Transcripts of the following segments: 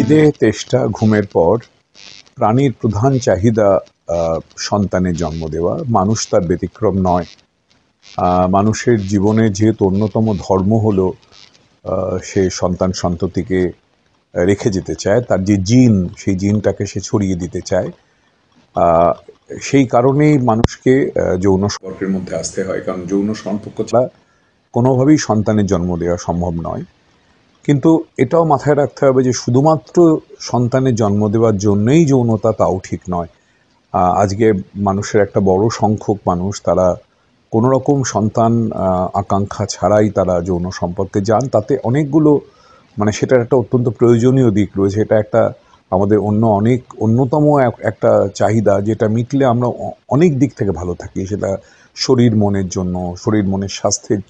খিদে, তেষ্টা, ঘুমের পর প্রাণীর প্রধান চাহিদা সন্তানের জন্ম দেওয়া। মানুষ তার ব্যতিক্রম নয়। মানুষের জীবনে যেহেতু অন্যতম ধর্ম হলো সে সন্তান সন্ততিকে রেখে যেতে চায়, তার যে জিন, সেই জিনটাকে সে ছড়িয়ে দিতে চায়। সেই কারণেই মানুষকে যৌন সম্পর্কের মধ্যে আসতে হয়, কারণ যৌন সম্পর্ক ছাড়া কোনোভাবেই সন্তানের জন্ম দেওয়া সম্ভব নয়। কিন্তু এটাও মাথায় রাখতে হবে যে শুধুমাত্র সন্তানের জন্ম দেওয়ার জন্যই যৌনতা, তাও ঠিক নয়। আজকে মানুষের একটা বড় সংখ্যক মানুষ, তারা কোনো রকম সন্তান আকাঙ্ক্ষা ছাড়াই তারা যৌন সম্পর্কে যান। তাতে অনেকগুলো সেটার একটা অত্যন্ত প্রয়োজনীয় দিক রয়েছে। এটা একটা আমাদের অন্যতম একটা চাহিদা, যেটা মিটলে আমরা অনেক দিক থেকে ভালো থাকি। সেটা শরীর মনের জন্য, শরীর মনের স্বাস্থ্যের,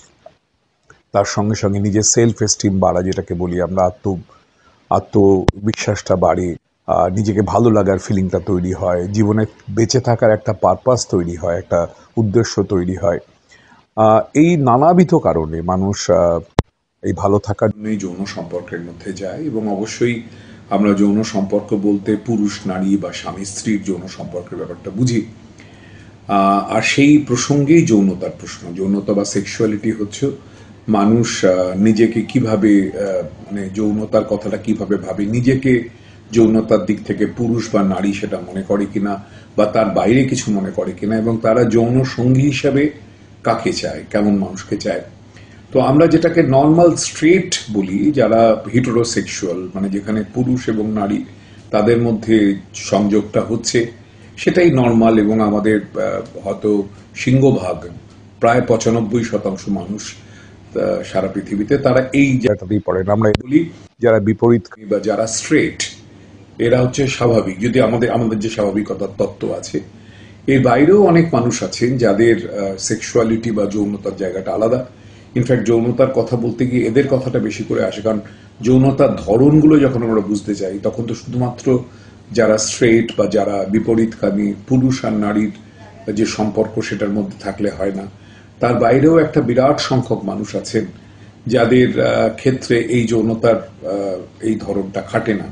তার সঙ্গে সঙ্গে নিজের সেলফ এস্টিম বাড়া, যেটাকে বলি আমরা, আত্মবিশ্বাসটা বাড়ে, নিজেকে ভালো লাগার ফিলিংটা তৈরি হয়, জীবনে বেঁচে থাকার একটা পারপাস তৈরি হয়, একটা উদ্দেশ্য তৈরি হয়। এই নানাবিধ কারণে মানুষ এই ভালো থাকার জন্যই যৌন সম্পর্কের মধ্যে যায়। এবং অবশ্যই আমরা যৌন সম্পর্ক বলতে পুরুষ নারী বা স্বামী স্ত্রীর যৌন সম্পর্কের ব্যাপারটা বুঝি। আর সেই প্রসঙ্গেই যৌনতার প্রশ্ন। যৌনতা বা সেক্সুয়ালিটি হচ্ছে মানুষ নিজেকে কিভাবে, যৌনতার কথাটা কিভাবে ভাবে, নিজেকে যৌনতার দিক থেকে পুরুষ বা নারী সেটা মনে করে কিনা, বা তার বাইরে কিছু মনে করে কিনা, এবং তারা যৌন সঙ্গী হিসাবে কাকে চায়, কেমন মানুষকে চায়। তো আমরা যেটাকে নর্মাল স্ট্রেট বলি, যারা হিটেরোসেক্সুয়াল, যেখানে পুরুষ এবং নারী তাদের মধ্যে সংযোগটা হচ্ছে, সেটাই নর্মাল। এবং আমাদের হয়তো সিংহভাগ, প্রায় 95% মানুষ সারা পৃথিবীতে তারা এই জায়গাটাতেই পড়েন। আমরা বলি যারা বিপরীত বা যারা স্ট্রেট, এরা হচ্ছে স্বাভাবিক। যদি আমাদের যে স্বাভাবিকতার তত্ত্ব আছে, এর বাইরেও অনেক মানুষ আছেন যাদের সেক্সুয়ালিটি বা যৌনতার জায়গাটা আলাদা। ইনফ্যাক্ট যৌনতার কথা বলতে গিয়ে এদের কথাটা বেশি করে আসে, কারণ যৌনতার ধরনগুলো যখন আমরা বুঝতে চাই, তখন তো শুধুমাত্র যারা স্ট্রেট বা যারা বিপরীতকামী, পুরুষ আর নারীর যে সম্পর্ক সেটার মধ্যে থাকলে হয় না। তার বাইরেও একটা বিরাট সংখ্যক মানুষ আছেন যাদের ক্ষেত্রে এই যৌনতার এই ধরনটা খাটে না।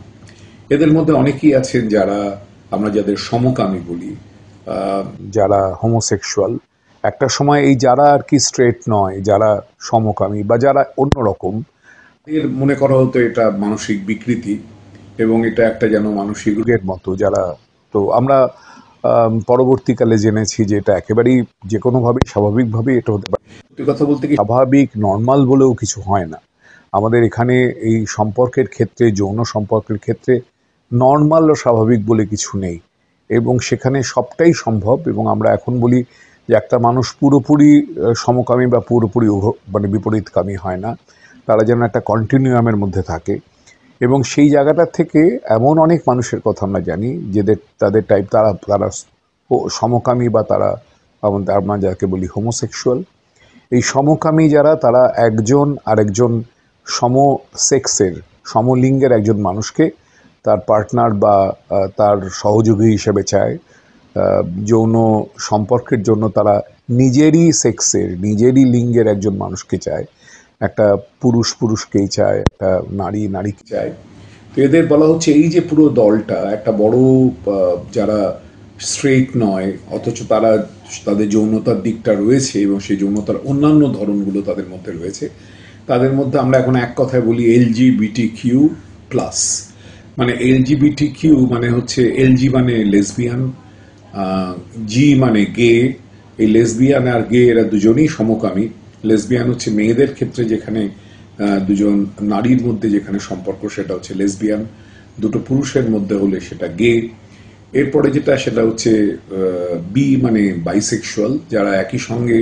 এদের মধ্যে অনেকেই আছেন যারা আমরা যাদের সমকামী বলি, যারা হোমোসেক্সুয়াল। একটা সময় এই যারা আর কি স্ট্রেট নয়, যারা সমকামী বা যারা অন্যরকম, এর মনে করা হতো এটা মানসিক বিকৃতি এবং এটা একটা যেন মানসিক রোগের মতো। যারা, তো আমরা পরবর্তীকালে জেনেছি যে এটা একেবারেই যে কোনোভাবেই স্বাভাবিকভাবেই এটা হতে পারে। সত্যি কথা বলতে কি, স্বাভাবিক নর্মাল বলেও কিছু হয় না আমাদের এখানে। এই সম্পর্কের ক্ষেত্রে, যৌন সম্পর্কের ক্ষেত্রে নর্মাল ও স্বাভাবিক বলে কিছু নেই, এবং সেখানে সবটাই সম্ভব। এবং আমরা এখন বলি যে একটা মানুষ পুরোপুরি সমকামী বা পুরোপুরি বিপরীতকামী হয় না, তারা যেন একটা কন্টিনিউয়ামের মধ্যে থাকে। এবং সেই জায়গাটা থেকে এমন অনেক মানুষের কথা আমরা জানি তাদের টাইপ, তারা সমকামী বা তারা আমরা যাকে বলি হোমোসেক্সুয়াল। এই সমকামী যারা, তারা একজন আরেকজন সমসেক্সের, সমলিঙ্গের একজন মানুষকে তার পার্টনার বা তার সহযোগী হিসেবে চায়। যৌন সম্পর্কের জন্য তারা নিজেরই সেক্সের, নিজেরই লিঙ্গের একজন মানুষকে চায়। একটা পুরুষকেই চায়, একটা নারীকে চায়। তো এদের বলা হচ্ছে এই যে পুরো দলটা একটা বড়, যারা স্ট্রেট নয় অথচ তারা তাদের যৌনতার দিকটা রয়েছে এবং সেই যৌনতার অন্যান্য ধরনগুলো তাদের মধ্যে রয়েছে, তাদের মধ্যে আমরা এখন এক কথায় বলি LGBTQ+। LGBTQ হচ্ছে LG লেসবিয়ান, জি গে। এই লেসবিয়ান আর গে এরা দুজনেই সমকামী। লেসবিয়ান হচ্ছে মেয়েদের ক্ষেত্রে যেখানে দুজন নারীর মধ্যে যেখানে সম্পর্ক, সেটা হচ্ছে লেসবিয়ান। দুটো পুরুষের মধ্যে হলে সেটা গে। এরপরে যেটা, সেটা হচ্ছে বি বাইসেক্সুয়াল, যারা একই সঙ্গে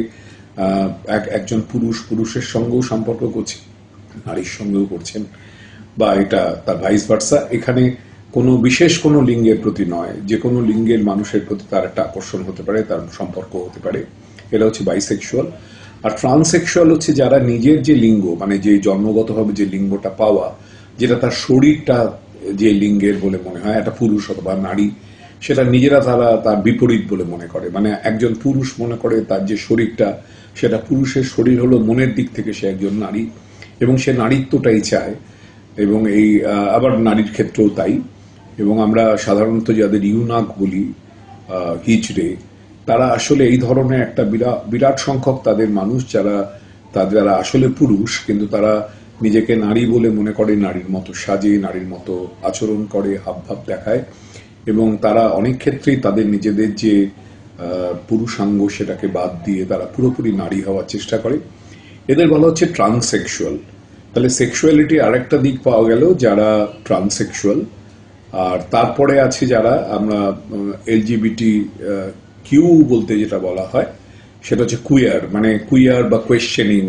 একজন পুরুষের সঙ্গেও সম্পর্ক করছে, নারীর সঙ্গেও করছেন, বা এটা তার ভাইস ভার্সা। এখানে কোনো বিশেষ কোনো লিঙ্গের প্রতি নয়, যে কোনো লিঙ্গের মানুষের প্রতি তার একটা আকর্ষণ হতে পারে, তার সম্পর্ক হতে পারে। এটা হচ্ছে বাইসেক্সুয়াল। আর ট্রান্সসেক্সুয়াল হচ্ছে যারা নিজের যে লিঙ্গ, যে জন্মগতভাবে যে লিঙ্গটা পাওয়া, যেটা তার শরীরটা যে লিঙ্গের বলে মনে হয়, একটা পুরুষ অথবা নারী, সেটা নিজেরা তার বিপরীত বলে মনে করে। একজন পুরুষ মনে করে তার যে শরীরটা, সেটা পুরুষের শরীর হলো, মনের দিক থেকে সে একজন নারী এবং সে নারীত্বটাই চায়। এবং এই আবার নারীর ক্ষেত্রেও তাই। এবং আমরা সাধারণত যাদের ইউনাক বলি, হিজড়ে, তারা আসলে এই ধরনের একটা বিরাট সংখ্যক তাদের মানুষ যারা আসলে পুরুষ, কিন্তু তারা নিজেকে নারী বলে মনে করে, নারীর মতো সাজে, নারীর মতো আচরণ করে, হাবভাব দেখায়, এবং তারা অনেক ক্ষেত্রেই তাদের নিজেদের যে পুরুষাঙ্গ সেটাকে বাদ দিয়ে তারা পুরোপুরি নারী হওয়ার চেষ্টা করে। এদের বলা হচ্ছে ট্রান্সসেক্সুয়াল। তাহলে সেক্সুয়ালিটি আরেকটা দিক পাওয়া গেল যারা ট্রান্সসেক্সুয়াল। আর তারপরে আছে যারা আমরা এলজিবিটি কিউ বলতে যেটা বলা হয়, সেটা হচ্ছে কুইয়ার, মানে কুইয়ার বা কোয়েশ্চেনিং,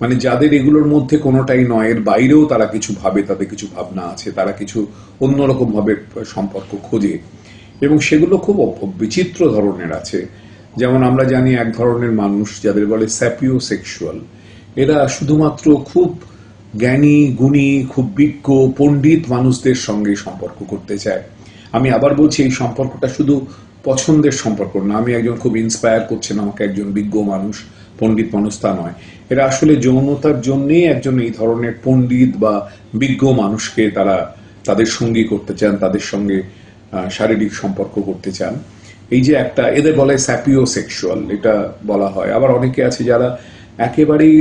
মানে যাদের এগুলোর মধ্যে কোনোটাই নয়, এর বাইরেও তারা কিছু ভাবে, তাদের কিছু ভাবনা আছে, তারা কিছু অন্যরকম ভাবে সম্পর্ক খোঁজে, এবং সেগুলো খুব বিচিত্র ধরনের আছে। যেমন আমরা জানি এক ধরনের মানুষ যাদের বলে স্যাপিও সেক্সুয়াল, এরা শুধুমাত্র খুব জ্ঞানী গুণী, খুব বিজ্ঞ পণ্ডিত মানুষদের সঙ্গে সম্পর্ক করতে চায়। আমি আবার বলছি, এই সম্পর্কটা শুধু পছন্দের সম্পর্ক না, আমি একজন খুব ইন্সপায়ার করছেন আমাকে একজন বিজ্ঞ মানুষ, পণ্ডিত মানুষ, তা নয়। এরা আসলে যৌনতার জন্যই একজন এই ধরনের পণ্ডিত বা বিজ্ঞ মানুষকে তারা তাদের সঙ্গী করতে চান, তাদের সঙ্গে শারীরিক সম্পর্ক করতে চান। এই যে একটা, এদের বলে স্যাপিও সেক্সুয়াল, এটা বলা হয়। আবার অনেকে আছে যারা একেবারেই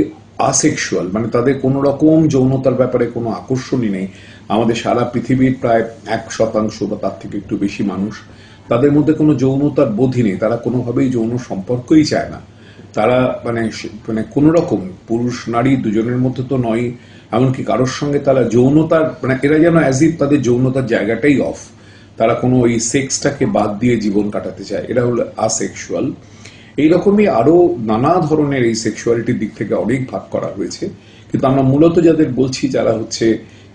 আসেক্সুয়াল, মানে তাদের কোনো রকম যৌনতার ব্যাপারে কোনো আকর্ষণই নেই। আমাদের সারা পৃথিবীর প্রায় 1% বা তার থেকে একটু বেশি মানুষ, তাদের মধ্যে কোনো যৌনতার বোধই নেই, তারা কোনোভাবেই যৌন সম্পর্কই চায় না। তারা মানে মানে কোনো রকম পুরুষ নারী দুজনের মধ্যে তো নয়, এমনকি কারোর সঙ্গে তারা যৌনতার মানে এরা যেন অ্যাজ ইফ তাদের যৌনতার জায়গাটাই অফ, তারা কোনো ওই সেক্সটাকে বাদ দিয়ে জীবন কাটাতে চায়, এরা হলো আসেক্সুয়াল। এইরকমই আরো নানা ধরনের এই সেক্সুয়ালিটির দিক থেকে অনেক ভাগ করা হয়েছে, কিন্তু আমরা মূলত যাদের বলছি যারা হচ্ছে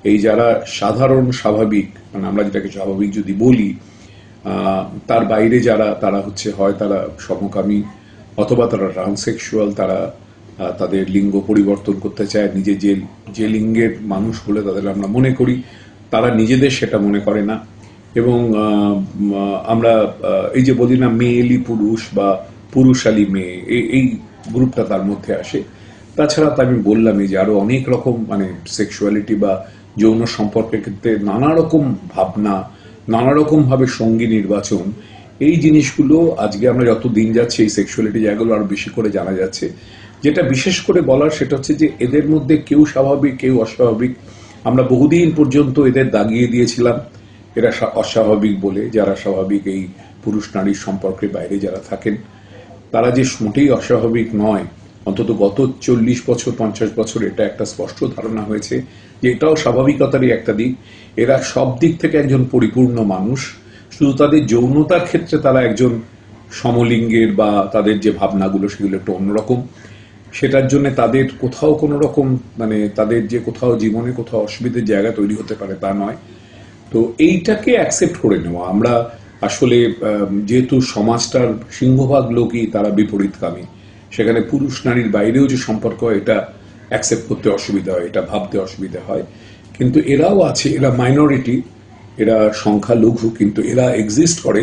এই যারা সাধারণ স্বাভাবিক, মানে আমরা যেটাকে স্বাভাবিক যদি বলি, তার বাইরে যারা, তারা হচ্ছে হয় তারা সমকামী অথবা তারা ট্রান্সসেক্সুয়াল, তারা তাদের লিঙ্গ পরিবর্তন করতে চায়, নিজে যে লিঙ্গের মানুষ বলে তাদের আমরা মনে করি, তারা নিজেদের সেটা মনে করে না। এবং আমরা এই যে বলি না মেয়েলি পুরুষ বা পুরুষালী মেয়ে, এই গ্রুপটা তার মধ্যে আসে। তাছাড়া তো আমি বললামই যে আরো অনেক রকম মানে সেক্সুয়ালিটি বা যৌন সম্পর্কের ক্ষেত্রে নানা রকম ভাবনা, নানা রকম ভাবে সঙ্গী নির্বাচন, এই জিনিসগুলো আজকে আমরা যত দিন যাচ্ছে এই সেক্সুয়ালিটি জায়গাগুলো আরো বেশি করে জানা যাচ্ছে। যেটা বিশেষ করে বলার সেটা হচ্ছে যে এদের মধ্যে কেউ স্বাভাবিক, কেউ অস্বাভাবিক। আমরা বহুদিন পর্যন্ত এদের দাগিয়ে দিয়েছিলাম এরা অস্বাভাবিক বলে। যারা স্বাভাবিক এই পুরুষ নারীর সম্পর্কের বাইরে যারা থাকেন, তারা যে মোটেই অস্বাভাবিক নয়, অন্তত গত 40 বছর 50 বছর এটা একটা স্পষ্ট ধারণা হয়েছে যে এটাও স্বাভাবিকতারই একটা দিক। এরা সব দিক থেকে একজন পরিপূর্ণ মানুষ, শুধু তাদের যৌনতার ক্ষেত্রে তারা একজন সমলিঙ্গের বা তাদের যে ভাবনাগুলো সেগুলো একটু অন্যরকম। সেটার জন্য তাদের কোথাও কোনো রকম মানে তাদের যে কোথাও জীবনে কোথাও অসুবিধার জায়গা তৈরি হতে পারে তা নয়। তো এইটাকে অ্যাকসেপ্ট করে নেওয়া, আমরা আসলে যেহেতু সমাজটার সিংহভাগ লোকই তারা বিপরীতকামী, সেখানে পুরুষ নারীর বাইরেও যে সম্পর্ক হয় এটা অ্যাকসেপ্ট করতে অসুবিধা হয়, এটা ভাবতে অসুবিধা হয়। কিন্তু এরাও আছে, এরা মাইনরিটি, এরা সংখ্যালঘু, কিন্তু এরা এক্সিস্ট করে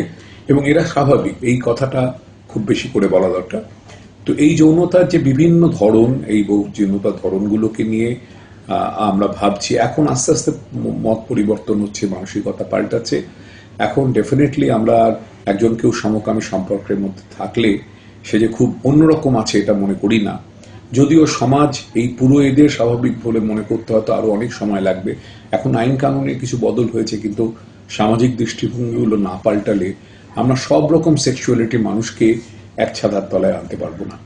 এবং এরা স্বাভাবিক, এই কথাটা খুব বেশি করে বলা দরকার। তো এই যৌনতার যে বিভিন্ন ধরন, এই যৌনতার ধরনগুলোকে নিয়ে আমরা ভাবছি। এখন আস্তে আস্তে মত পরিবর্তন হচ্ছে, মানসিকতা পাল্টাচ্ছে। এখন ডেফিনেটলি আমরা একজন কেউ সমকামী সম্পর্কের মধ্যে থাকলে সে যে খুব অন্যরকম আছে এটা মনে করি না। যদিও সমাজ এই পুরো এদের স্বাভাবিক বলে মনে করতে হয়তো আরো অনেক সময় লাগবে। এখন আইন কানুনে কিছু বদল হয়েছে, কিন্তু সামাজিক দৃষ্টিভঙ্গিগুলো না পাল্টালে আমরা সব রকম সেক্সুয়ালিটি মানুষকে এক ছাতার তলায় আনতে পারবো না।